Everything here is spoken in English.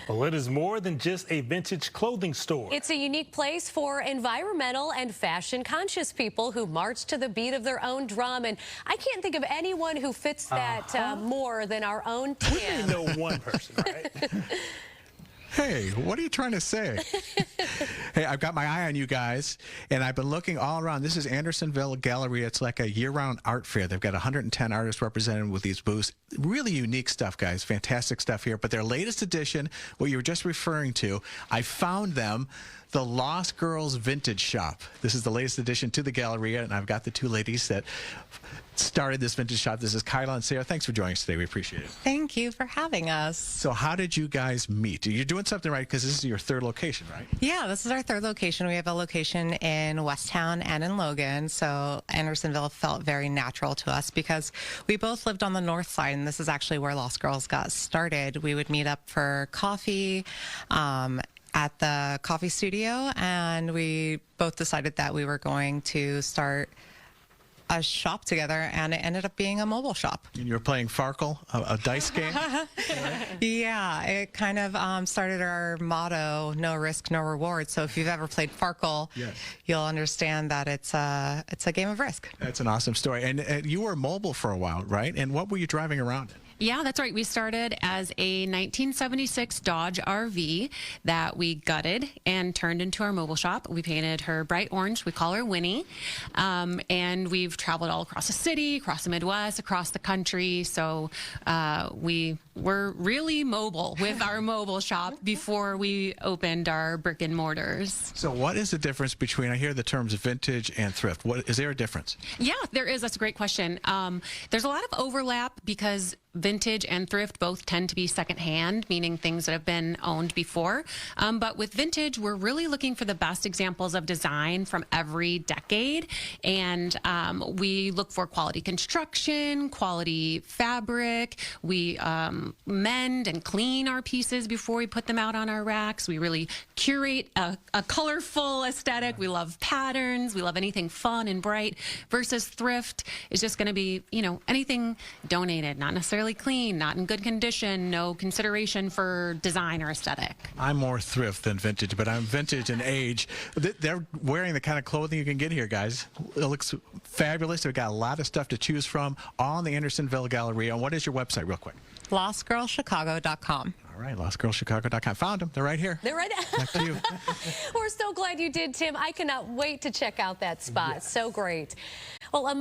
Well, it is more than just a vintage clothing store. It's a unique place for environmental and fashion-conscious people who march to the beat of their own drum. And I can't think of anyone who fits that more than our own Tim. We know one person, right? Hey, what are you trying to say? Hey, I've got my eye on you guys, and I've been looking all around. This is Andersonville Galleria. It's like a year-round art fair. They've got 110 artists represented with these booths. Really unique stuff, guys. Fantastic stuff here. But their latest edition, what you were just referring to, I found them, the Lost Girls Vintage Shop. This is the latest addition to the Galleria, and I've got the two ladies that started this vintage shop. This is Kyla and Sarah. Thanks for joining us today. We appreciate it. Thank you for having us. So how did you guys meet? You're doing something right because this is your third location, right? Yeah, this is our third location. We have a location in Westtown and in Logan, so Andersonville felt very natural to us because we both lived on the north side, and this is actually where Lost Girls got started. We would meet up for coffee at the coffee studio, and we both decided that we were going to start a shop together, and it ended up being a mobile shop. And you were playing Farkle, a dice game? Yeah, it kind of started our motto, no risk, no reward. So if you've ever played Farkle, yes, you'll understand that it's a game of risk. That's an awesome story. And you were mobile for a while, right? And what were you driving around in? Yeah, that's right. We started as a 1976 Dodge RV that we gutted and turned into our mobile shop. We painted her bright orange. We call her Winnie. And we've traveled all across the city, across the Midwest, across the country. So we were really mobile with our mobile shop before we opened our brick and mortars. So what is the difference between, I hear the terms vintage and thrift. What is there a difference? Yeah, there is. That's a great question. There's a lot of overlap because vintage and thrift both tend to be secondhand, meaning things that have been owned before. But with vintage, we're really looking for the best examples of design from every decade. And we look for quality construction, quality fabric. We mend and clean our pieces before we put them out on our racks. We really curate a colorful aesthetic. We love patterns. We love anything fun and bright, versus thrift is just going to be, anything donated, not necessarily clean, not in good condition, no consideration for design or aesthetic. I'm more thrift than vintage, but I'm vintage in age. They're wearing the kind of clothing you can get here, guys. It looks fabulous. They've got a lot of stuff to choose from all in the Andersonville Galleria. And what is your website, real quick? LostGirlChicago.com. All right, LostGirlChicago.com. Found them. They're right here. They're right there. Back to you. We're so glad you did, Tim. I cannot wait to check out that spot. Yes. So great. Well,